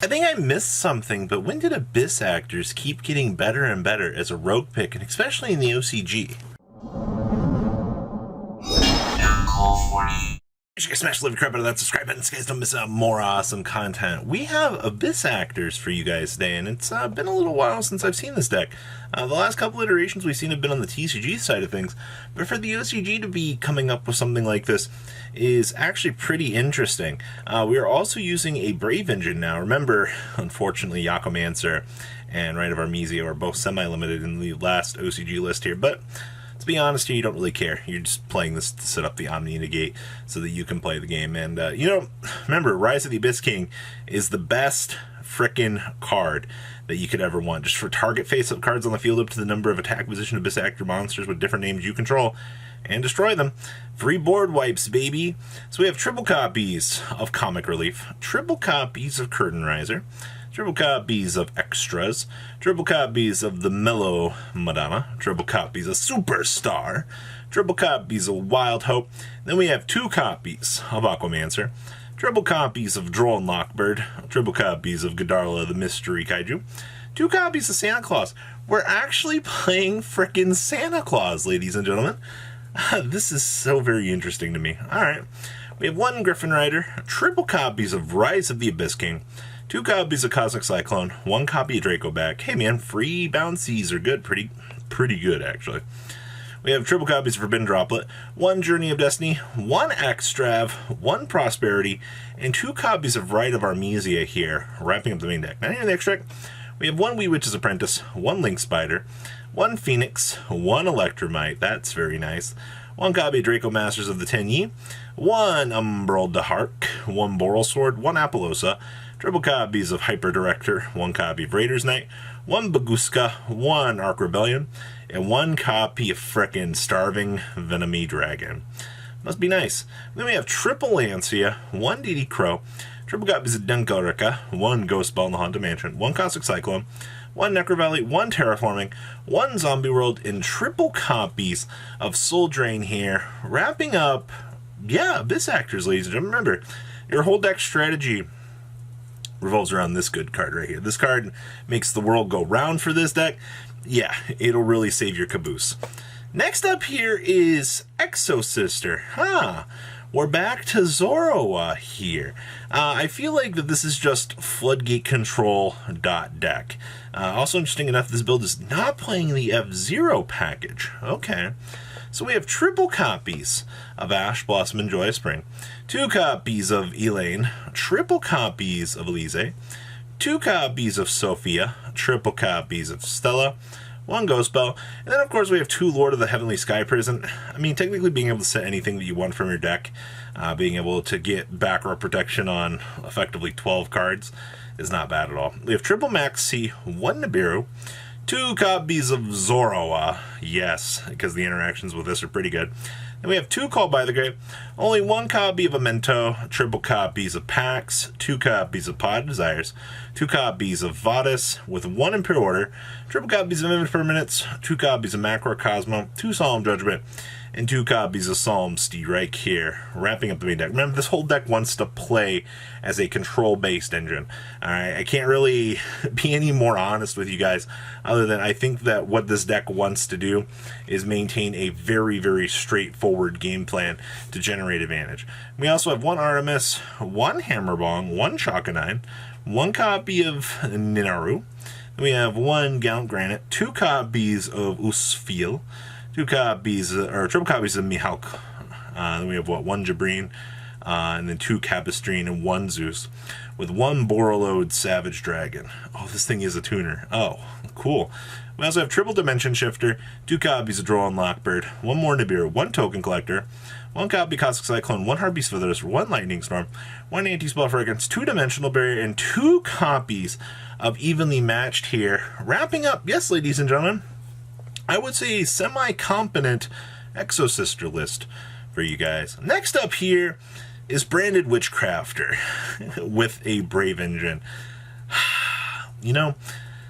I think I missed something, but when did Abyss Actors keep getting better and better as a rogue pick, and especially in the OCG? You should smash the living crap out of that subscribe button so you guys don't miss out more awesome content. We have Abyss Actors for you guys today, and it's been a little while since I've seen this deck. The last couple iterations we've seen have been on the TCG side of things, but for the OCG to be coming up with something like this is actually pretty interesting. We are also using a Brave engine now. Remember, unfortunately, Yakomancer and Rite of Armezia are both semi-limited in the last OCG list here, but to be honest here, you don't really care. You're just playing this to set up the Omni Negate so that you can play the game. And, remember, Rise of the Abyss King is the best frickin' card that you could ever want. Just for target face-up cards on the field up to the number of attack position Abyss Actor monsters with different names you control, and destroy them. Free board wipes, baby. So we have triple copies of Comic Relief, triple copies of Curtain Riser, triple copies of Extras, triple copies of the Mellow Madonna, triple copies of Superstar, triple copies of Wild Hope. Then we have 2 copies of Aquamancer, triple copies of Droll and Lockbird, triple copies of Godarla the Mystery Kaiju, 2 copies of Santa Claus. We're actually playing frickin' Santa Claus, ladies and gentlemen. This is so very interesting to me. Alright, we have 1 Griffin Rider, triple copies of Rise of the Abyss King, 2 copies of Cosmic Cyclone, 1 copy of Draco back. Hey man, free bouncies are good, pretty good actually. We have triple copies of Forbidden Droplet, 1 Journey of Destiny, 1 Extrav, 1 Prosperity, and 2 copies of Rite of Armezia here, wrapping up the main deck. Now here in the extract, we have 1 Wee Witch's Apprentice, 1 Link Spider, 1 Phoenix, 1 Electromite, that's very nice, 1 copy of Draco Masters of the Ten Yi, 1 Umbral Dahark, 1 Boral Sword, 1 Apollosa, triple copies of Hyper Director, 1 copy of Raiders Knight, 1 Baguska, 1 Ark Rebellion, and 1 copy of frickin' Starving Venomy Dragon. Must be nice. Then we have triple Lancia, 1 DD Crow, triple copies of Denkarika, 1 Ghost Ball in the Haunted Mansion, 1 Cosmic Cyclone, 1 Necro Valley, 1 Terraforming, 1 Zombie World, and triple copies of Soul Drain here, wrapping up, Abyss Actors, ladies and gentlemen. Remember, your whole deck strategy revolves around this good card right here. This card makes the world go round for this deck. Yeah, it'll really save your caboose. Next up here is Exosister. We're back to Zoroa here. I feel like that this is just Floodgate Control deck. Also interesting enough, this build is not playing the F-Zero package. Okay. So we have triple copies of Ash Blossom and Joyous Spring, 2 copies of Elaine, triple copies of Elise, 2 copies of Sophia, triple copies of Stella, 1 Ghost Bell, and then of course we have 2 Lord of the Heavenly Sky Prison. I mean, technically being able to set anything that you want from your deck, being able to get back row protection on effectively 12 cards is not bad at all. We have triple Maxi, 1 Nibiru, 2 copies of Zoroa, yes, because the interactions with this are pretty good. Then we have 2 Called by the Grave, only 1 copy of Amento, triple copies of Pax, 2 copies of Pod Desires, 2 copies of Vadis with 1 Imperial Order, triple copies of Vivid Permanents, 2 copies of Macro Cosmo, 2 Solemn Judgment, and 2 copies of Solemn Strike here, wrapping up the main deck. Remember, this whole deck wants to play as a control-based engine. Alright, I can't really be any more honest with you guys, other than I think that what this deck wants to do is maintain a very, very straightforward game plan to generate advantage. We also have 1 Artemis, 1 Hammerbong, 1 Chakanine, 1 copy of Ninaru. We have 1 Gallant Granite, 2 copies of Usfil, 2 copies, or triple copies of Mihalk. Then we have 1 Jabrine, and then 2 Capistrine and 1 Zeus, with 1 Borreload Savage Dragon. Oh, this thing is a tuner. Oh, cool. We also have triple Dimension Shifter, 2 copies of Droll and Lockbird, 1 more Nibiru, 1 Token Collector, 1 copy of Cosmic Cyclone, 1 Harpies Feathers, 1 Lightning Storm, 1 Anti-Spell Fragrance, 2 Dimensional Barrier, and 2 copies of Evenly Matched here. Wrapping up, yes, ladies and gentlemen, I would say a semi-competent Exosister list for you guys. Next up here is Branded Witchcrafter with a Brave engine. You know,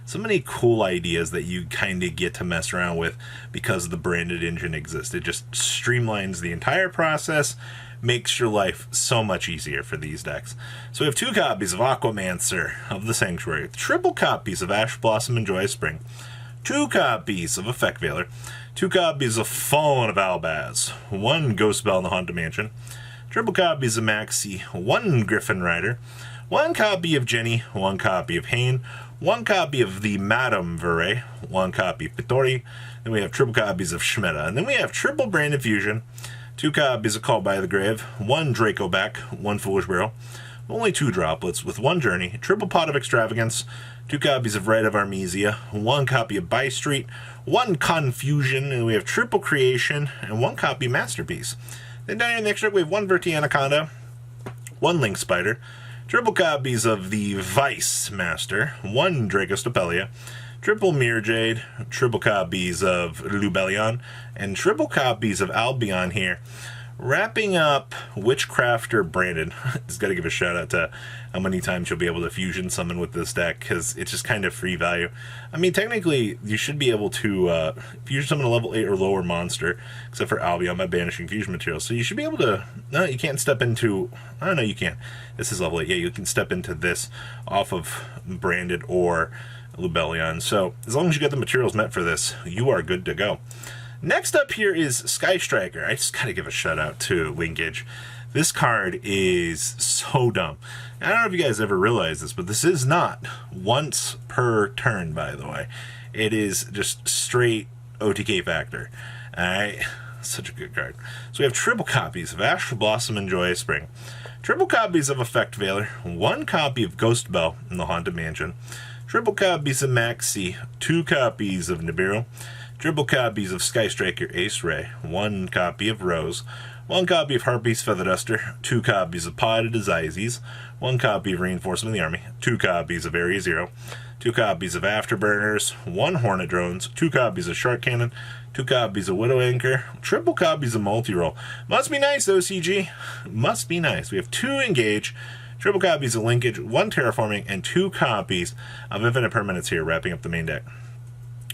so many cool ideas that you kind of get to mess around with because the branded engine exists. It just streamlines the entire process, makes your life so much easier for these decks. So we have 2 copies of Aquamancer of the Sanctuary, triple copies of Ash Blossom and Joyous Spring, 2 copies of Effect Veiler, 2 copies of Fallen of Albaz, 1 Ghost Bell in the Haunted Mansion, triple copies of Maxi, 1 Griffin Rider, 1 copy of Jenny, 1 copy of Hain, 1 copy of the Madame Verre, 1 copy of Pittori, then we have triple copies of Schmetta, and then we have triple Branded Fusion, 2 copies of Called by the Grave, 1 Dracoback, 1 Foolish Barrel, only 2 droplets with 1 Journey, triple Pot of Extravagance, 2 copies of Rite of Armesia, 1 copy of By Street, 1 Confusion, and we have triple Creation, and 1 copy of Masterpiece. Then down here in the extra, we have 1 Verti Anaconda, 1 Link Spider, triple copies of the Vice Master, 1 Draco Stopelia, triple Mirror Jade, triple copies of Lubellion, and triple copies of Albion here. Wrapping up Witchcrafter Brandon. Just got to give a shout out to how many times you'll be able to fusion summon with this deck, because it's just kind of free value. I mean, technically, you should be able to fusion summon a level 8 or lower monster, except for Albion by banishing fusion materials. So you should be able to... No, you can't step into... I don't know, you can. This is level 8. Yeah, you can step into this off of Branded or Lubellion. So as long as you get the materials met for this, you are good to go. Next up here is Sky Striker. I just gotta give a shout out to Linkage. This card is so dumb. I don't know if you guys ever realized this, but this is not once per turn, by the way. It is just straight OTK factor. Alright, such a good card. So we have triple copies of Ash Blossom and Joyous Spring, triple copies of Effect Veiler, 1 copy of Ghost Bell in the Haunted Mansion, triple copies of Maxi, 2 copies of Nibiru, triple copies of Sky Striker Ace Ray, 1 copy of Rose, 1 copy of Harpies Feather Duster, 2 copies of Potted Azizes, 1 copy of Reinforcement of the Army, 2 copies of Area Zero, 2 copies of Afterburners, 1 Hornet Drones, 2 copies of Shark Cannon, 2 copies of Widow Anchor, triple copies of Multi-Roll. Must be nice, OCG. Must be nice. We have 2 Engage, triple copies of Linkage, 1 Terraforming, and 2 copies of Infinite Permanence here, wrapping up the main deck.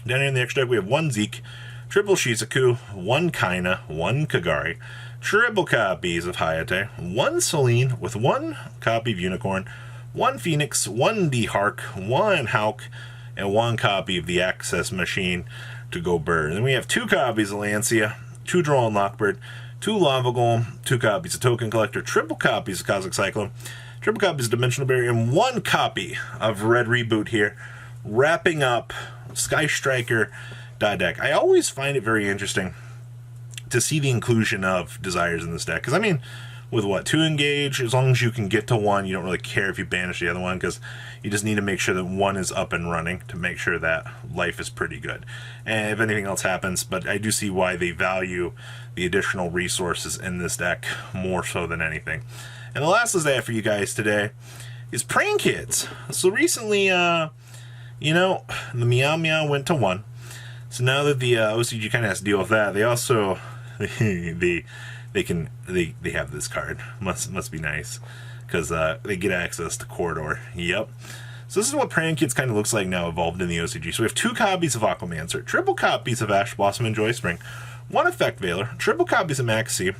Down here in the extra deck, we have 1 Zeke, triple Shizuku, 1 Kaina, 1 Kagari, triple copies of Hayate, 1 Celine with 1 copy of Unicorn, 1 Phoenix, 1 D-Hark, 1 Hauk, and 1 copy of the Access Machine to go Bird. Then we have 2 copies of Lancia, 2 Droll and Lockbird, 2 Lava Golem, 2 copies of Token Collector, triple copies of Cosmic Cyclone, triple copies of Dimensional Barrier, and 1 copy of Red Reboot here, wrapping up Sky Striker deck. I always find it very interesting to see the inclusion of Desires in this deck, because I mean, with what, 2 Engage, as long as you can get to 1, you don't really care if you banish the other one, because you just need to make sure that 1 is up and running to make sure that life is pretty good, and if anything else happens. But I do see why they value the additional resources in this deck more so than anything. And the last list I have for you guys today is Praying Kids. So recently, you know, the Meow Meow went to 1. So now that the OCG kind of has to deal with that, they also they have this card. Must be nice, because they get access to Corridor. Yep. So this is what Praying Kids kind of looks like now, evolved in the OCG. So we have 2 copies of Aquamancer, triple copies of Ash Blossom and Joyous Spring, 1 Effect Veiler, triple copies of Maxi,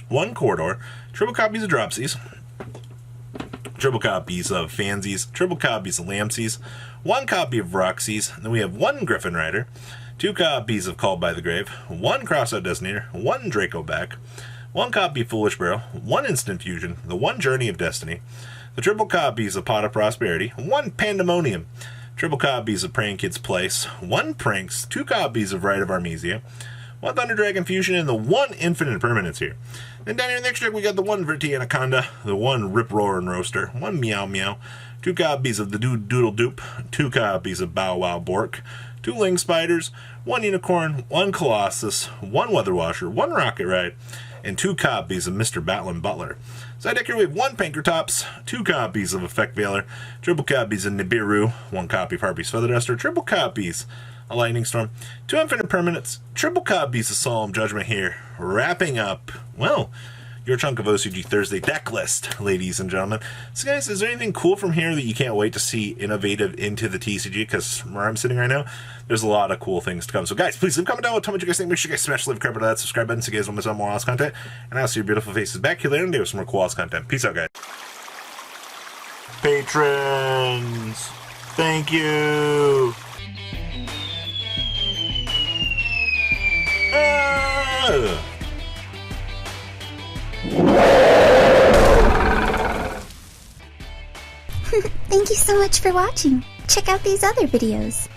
1 Corridor, triple copies of Dropsies, triple copies of Fansies, triple copies of Lampsies, 1 copy of Roxy's, then we have 1 Griffin Rider, 2 copies of Called by the Grave, 1 Crossout Destinator, 1 Dracoback, 1 copy of Foolish Barrel, 1 Instant Fusion, the 1 Journey of Destiny, the triple copies of Pot of Prosperity, 1 Pandemonium, triple copies of Praying Kids Place, 1 Pranks, 2 copies of Rite of Armesia, 1 Thunder Dragon Fusion, and the 1 Infinite Permanence here. Then down here in the next deck, we got the 1 Verti Anaconda, the 1 Rip Roar and Roaster, 1 Meow Meow, 2 copies of the Doodle Doop, 2 copies of Bow Wow Bork, 2 Ling Spiders, 1 Unicorn, 1 Colossus, 1 Weather Washer, 1 Rocket Ride, and 2 copies of Mr. Batlin Butler. Side deck here we have 1 Pankratops, 2 copies of Effect Veiler, triple copies of Nibiru, 1 copy of Harpy's Feather Duster, triple copies of Lightning Storm, 2 Infinite Permanents, triple copies of Solemn Judgment here, wrapping up, well, your chunk of OCG Thursday deck list, ladies and gentlemen. So guys, is there anything cool from here that you can't wait to see innovative into the TCG? Because where I'm sitting right now, there's a lot of cool things to come. So guys, please leave a comment down below, tell me what you guys think. Make sure you guys smash the subscribe button, that subscribe button so you guys don't miss out on more awesome content. And I'll see your beautiful faces back here later today with some more cool awesome content. Peace out, guys. Patrons, thank you. Thank you so much for watching. Check out these other videos.